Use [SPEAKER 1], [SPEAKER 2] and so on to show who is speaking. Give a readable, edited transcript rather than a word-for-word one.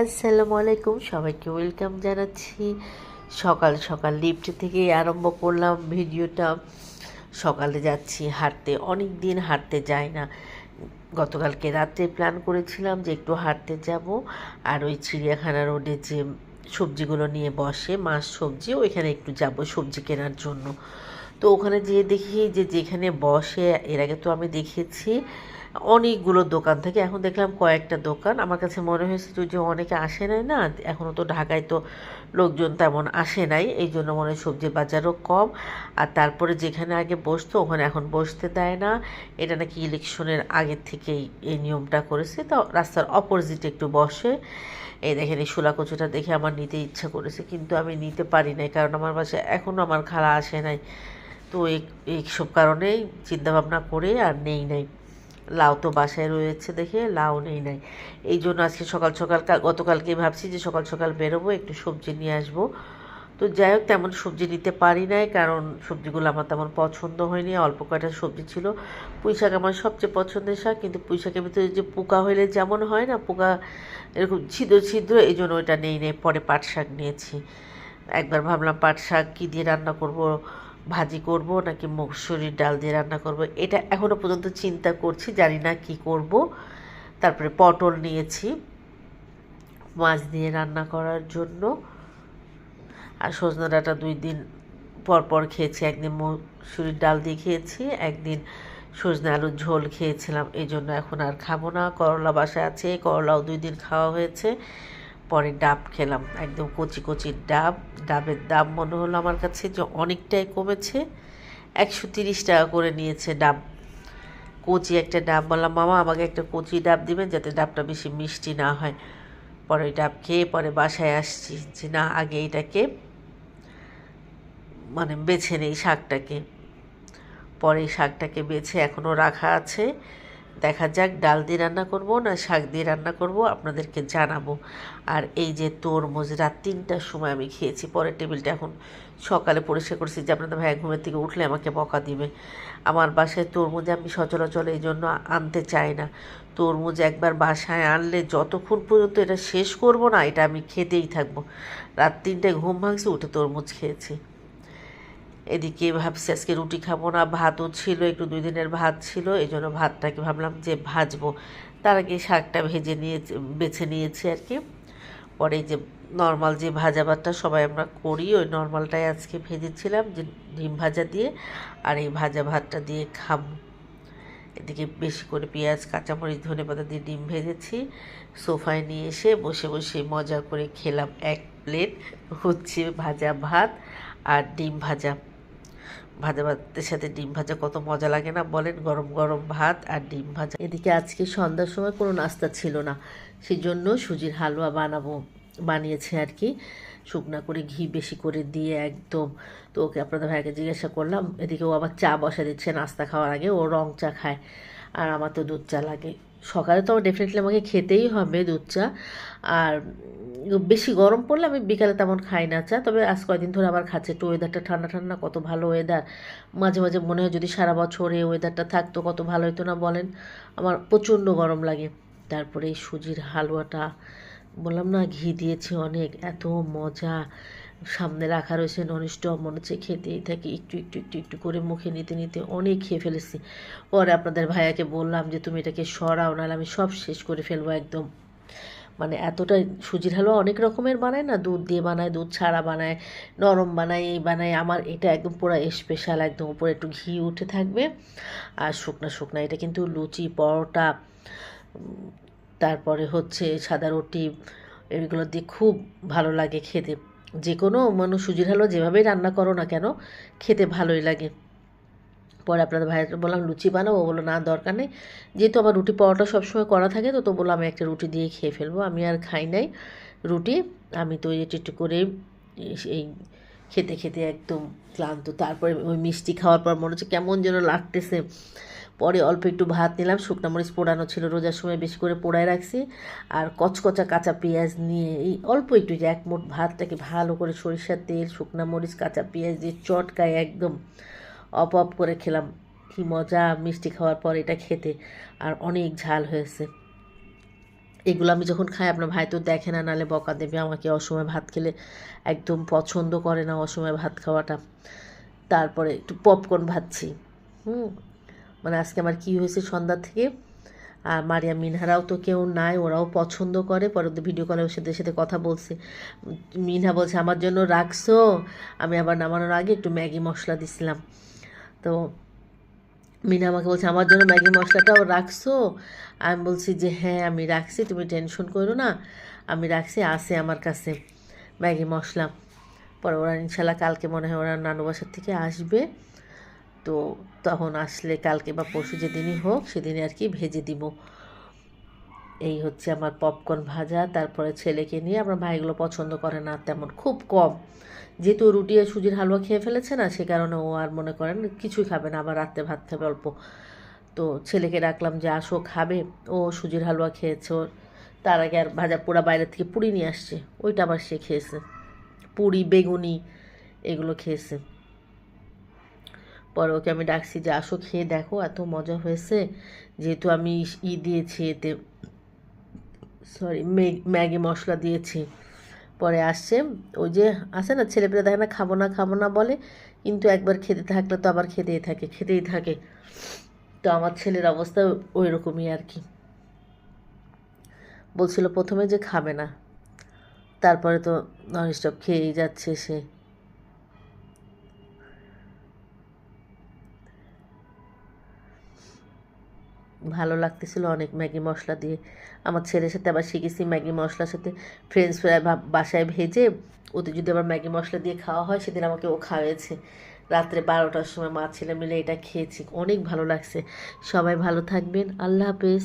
[SPEAKER 1] আসসালামু আলাইকুম, সবাইকে ওয়েলকাম জানাচ্ছি। সকাল সকাল লিফট থেকে আরম্ভ করলাম ভিডিওটা। সকালে যাচ্ছি হাঁটতে, অনেক দিন হাঁটতে যাই না। গতকালকে রাত্রে প্ল্যান করেছিলাম যে একটু হাঁটতে যাব, আর ওই চিড়িয়াখানা রোডে যে সবজিগুলো নিয়ে বসে মাছ সবজি, ওইখানে একটু যাব সবজি কেনার জন্য। তো ওখানে যেয়ে দেখি যে যেখানে বসে, এর আগে তো আমি দেখেছি অনেকগুলো দোকান থেকে, এখন দেখলাম কয়েকটা দোকান। আমার কাছে মনে হয়েছে যে অনেকে আসে নাই না, এখনও তো ঢাকায় তো লোকজন তেমন আসে নাই, এই জন্য মনে হয় সবজির বাজারও কম। আর তারপরে যেখানে আগে বসতো ওখানে এখন বসতে দেয় না। এটা নাকি ইলেকশনের আগের থেকেই এই নিয়মটা করেছে, তো রাস্তার অপোজিটে একটু বসে। এই দেখেন এই শোলা কচুটা দেখে আমার নিতে ইচ্ছা করেছে, কিন্তু আমি নিতে পারি নাই, কারণ আমার বাসায় এখনও আমার খালা আসে নাই। তো এইসব কারণেই চিন্তাভাবনা করে আর নেই নাই। লাউ তো বাসায় রয়েছে দেখে লাউ নেই নাই। এই জন্য আজকে সকাল সকাল গতকালকে ভাবছি যে সকাল সকাল বেরোবো, একটু সবজি নিয়ে আসবো। তো যাই হোক, তেমন সবজি নিতে পারি নাই, কারণ সবজিগুলো আমার তেমন পছন্দ হয়নি। অল্প কয়টা সবজি ছিল। পুঁই শাক আমার সবচেয়ে পছন্দের শাক, কিন্তু পুঁই শাকের ভিতরে যে পোকা হইলে যেমন হয় না, পোকা এরকম ছিদ্র ছিদ্র, এই জন্য ওইটা নেই নেই। পরে পাট শাক নিয়েছি। একবার ভাবলাম পাট শাক কী দিয়ে রান্না করব, ভাজি করব নাকি মসুরির ডাল দিয়ে রান্না করব, এটা এখনও পর্যন্ত চিন্তা করছি, জানি না কি করব। তারপরে পটল নিয়েছি মাছ দিয়ে রান্না করার জন্য। আর সজনা ডাঁটা 2 দিন পর পর খেয়েছি, একদিন মসুরির ডাল দিয়ে খেয়েছি, একদিন সজনে আলুর ঝোল খেয়েছিলাম, এই জন্য এখন আর খাবো না। করলা বাসায় আছে, করলাও 2 দিন খাওয়া হয়েছে। পরে ডাব খেলাম, একদম কচি কচি ডাব। ডাবের দাম মনে হলো আমার কাছে যে অনেকটাই কমেছে, 130 টাকা করে নিয়েছে ডাব। কচি একটা ডাব। বললাম মামা আমাকে একটা কচি ডাব দিবেন, যাতে ডাবটা বেশি মিষ্টি না হয়। পরে ওই ডাব খেয়ে পরে বাসায় আসছি যে না, আগে এটাকে মানে বেছে নেই শাকটাকে। পরে শাকটাকে বেছে এখনও রাখা আছে, দেখা যাক ডাল দিয়ে রান্না করব না শাক দিয়ে রান্না করব, আপনাদেরকে জানাবো। আর এই যে তরমুজ রাত 3টার সময় আমি খেয়েছি, পরের টেবিলটা এখন সকালে পরিষ্কার করছি যে আপনাদের ভাই ঘুমের থেকে উঠলে আমাকে বকা দিবে। আমার বাসায় তরমুজ আমি সচরাচর এই জন্য আনতে চাই না। তরমুজ একবার বাসায় আনলে যতক্ষণ পর্যন্ত এটা শেষ করব না, এটা আমি খেতেই থাকবো। রাত 3টায় ঘুম ভাঙছি, উঠে তরমুজ খেয়েছি। এদিকে ভাবছি আজকে রুটি খাবো না, ভাতও ছিল একটু, 2 দিনের ভাত ছিল, এই জন্য ভাতটাকে ভাবলাম যে ভাজবো। তার আগে শাকটা ভেজে নিয়ে বেছে নিয়েছি আর কি। পরে যে নর্মাল যে ভাজা ভাতটা সবাই আমরা করি, ওই নর্মালটাই আজকে ভেজেছিলাম, যে ডিম ভাজা দিয়ে। আর এই ভাজা ভাতটা দিয়ে খাবো। এদিকে বেশি করে পেঁয়াজ কাঁচামরিচ ধনেপাতা দিয়ে ডিম ভেজেছি। সোফায় নিয়ে এসে বসে বসে মজা করে খেলাম 1 প্লেট হচ্ছে ভাজা ভাত আর ডিম ভাজা। ভাজা ভাতের সাথে ডিম ভাজা কত মজা লাগে না বলেন, গরম গরম ভাত আর ডিম ভাজা। এদিকে আজকে সন্ধ্যার সময় কোনো নাস্তা ছিল না, সেই জন্য সুজির হালুয়া বানিয়েছে আর কি, শুকনা করে ঘি বেশি করে দিয়ে একদম। তো ওকে আপনাদের ভাইকে জিজ্ঞাসা করলাম, এদিকে ও আবার চা বসা দিচ্ছে নাস্তা খাওয়ার আগে, ও রং চা খায়, আর আমার তো দুধ চা লাগে। সকালে তো ডেফিনেটলি আমাকে খেতেই হবে দুধ চা। আর বেশি গরম পড়লে আমি বিকালে তেমন খাই না চা, তবে আজ কয়েকদিন ধরে আবার খাচ্ছে। একটু ওয়েদারটা ঠান্ডা ঠান্ডা, কত ভালো ওয়েদার। মাঝে মাঝে মনে হয় যদি সারা বছর এই ওয়েদারটা থাকতো কত ভালো হতো না বলেন। আমার প্রচণ্ড গরম লাগে। তারপরে এই সুজির হালুয়াটা, বললাম না ঘি দিয়েছি অনেক, এত মজা। সামনে রাখা রয়েছে ননস্টপ, মনে হচ্ছে খেতেই থাকি, একটু একটু একটু একটু করে মুখে নিতে নিতে অনেক খেয়ে ফেলেছি। পরে আপনাদের ভাইয়াকে বললাম যে তুমি এটাকে সরাও, নাহলে আমি সব শেষ করে ফেলবো একদম। মানে এতটা। সুজির হালুয়া অনেক রকমের বানায় না, দুধ দিয়ে বানায়, দুধ ছাড়া বানায়, নরম বানায়, এই বানায়। আমার এটা একদম পুরো স্পেশাল, একদম উপরে একটু ঘি উঠে থাকবে আর শুকনা শুকনা। এটা কিন্তু লুচি পরোটা, তারপরে হচ্ছে সাদা রুটি, এগুলো দিয়ে খুব ভালো লাগে খেতে। যে কোনো মানে সুজির হালুয়া যেভাবেই রান্না করো না কেন, খেতে ভালোই লাগে। পরে আপনাদের ভাইয়াকে বললাম লুচি বানাবো, বললো না দরকার নেই, যেহেতু আমার রুটি পরোটা সবসময় করা থাকে, তো বললাম আমি একটা রুটি দিয়ে খেয়ে ফেলবো। আমি আর খাই নাই রুটি, আমি তো একটু করে এই খেতে খেতে একদম ক্লান্ত। তারপরে ওই মিষ্টি খাওয়ার পর মনে হচ্ছে কেমন যেন লাগতেছে। পরে অল্প একটু ভাত নিলাম, শুকনো মরিচ পোড়ানো ছিল, রোজার সময় বেশি করে পোড়ায় রাখছি। আর কচকচা কাঁচা পেঁয়াজ নিয়ে এই অল্প একটু, যে এক মুঠ ভাতটাকে ভালো করে সরিষার তেল, শুকনো মরিচ, কাঁচা পেঁয়াজ দিয়ে চটকায় একদম অপ অপ করে খেলাম। কি মজা মিষ্টি খাওয়ার পর এটা খেতে, আর অনেক ঝাল হয়েছে। এগুলো আমি যখন খাই আপনার ভাই তো দেখে না, নাহলে বকা দেবে আমাকে। অসময়ে ভাত খেলে একদম পছন্দ করে না অসময়ে ভাত খাওয়াটা। তারপরে একটু পপকর্ন ভাজছি। মানে আজকে আমার কি হয়েছে সন্ধ্যা থেকে, আর মারিয়া মিনহারাও তো কেউ নাই, ওরাও পছন্দ করে। পরে ওদের ভিডিও কলে ওদের সাথে কথা বলছে। মিনহা বলছে আমার জন্য রাখছো, আমি আবার নামানোর আগে একটু ম্যাগি মশলা দিছিলাম। তো মিনা আমাকে বলছে আমার জন্য ম্যাগি মশলাটাও রাখছো। আমি বলছি যে হ্যাঁ আমি রাখছি, তুমি টেনশন করো না, আমি রাখছি, আছে আমার কাছে ম্যাগি মশলা। পরে ওরা ইনশাল্লাহ কালকে মনে হয় ওরা নানু বাসার থেকে আসবে, তো তখন আসলে কালকে বা পরশু যেদিনই হোক সেদিনই আর কি ভেজে দিব। এই হচ্ছে আমার পপকর্ন ভাজা। তারপরে ছেলেকে নিয়ে, আমার ভাইগুলো পছন্দ করে না তেমন, খুব কম। যেহেতু রুটি আর সুজির হালুয়া খেয়ে ফেলেছে না, সে কারণে ও আর মনে করেন কিছুই খাবে না, আবার রাত্রে ভাত খাবে অল্প। তো ছেলেকে ডাকলাম যে আসো খাবে, ও সুজির হালুয়া খেয়েছে। ওর তার আগে আর ভাজা পোড়া বাইরের থেকে পুরি নিয়ে আসছে, ওইটা আবার সে খেয়েছে, পুরি বেগুনি এগুলো খেয়েছে। পরে ওকে আমি ডাকছি যে আসো খেয়ে দেখো, এত মজা হয়েছে। যেহেতু আমি দিয়েছি এতে, সরি ম্যাগি মশলা দিয়েছি। পরে আসছে, ওই যে আসে না ছেলেপেলে দেখে না খাবো না খাবো না বলে, কিন্তু একবার খেতে থাকলে তো আবার খেতেই থাকে। তো আমার ছেলের অবস্থা ওই রকমই আর কি। বলছিল প্রথমে যে খাবে না, তারপরে তো ননস্টপ খেয়েই যাচ্ছে সে। ভালো লাগতেছিল অনেক ম্যাগি মশলা দিয়ে। আমার ছেলের সাথে আবার শিখেছি ম্যাগি মশলার সাথে ফ্রেঞ্চ ফ্রাই বাসায় ভেজে ওতে যদি আবার ম্যাগি মশলা দিয়ে খাওয়া হয়, সেদিন আমাকে ও খাওয়াছে। রাত্রে 12টার সময় মা ছেলে মিলে এটা খেয়েছি, অনেক ভালো লাগছে। সবাই ভালো থাকবেন, আল্লাহ হাফেজ।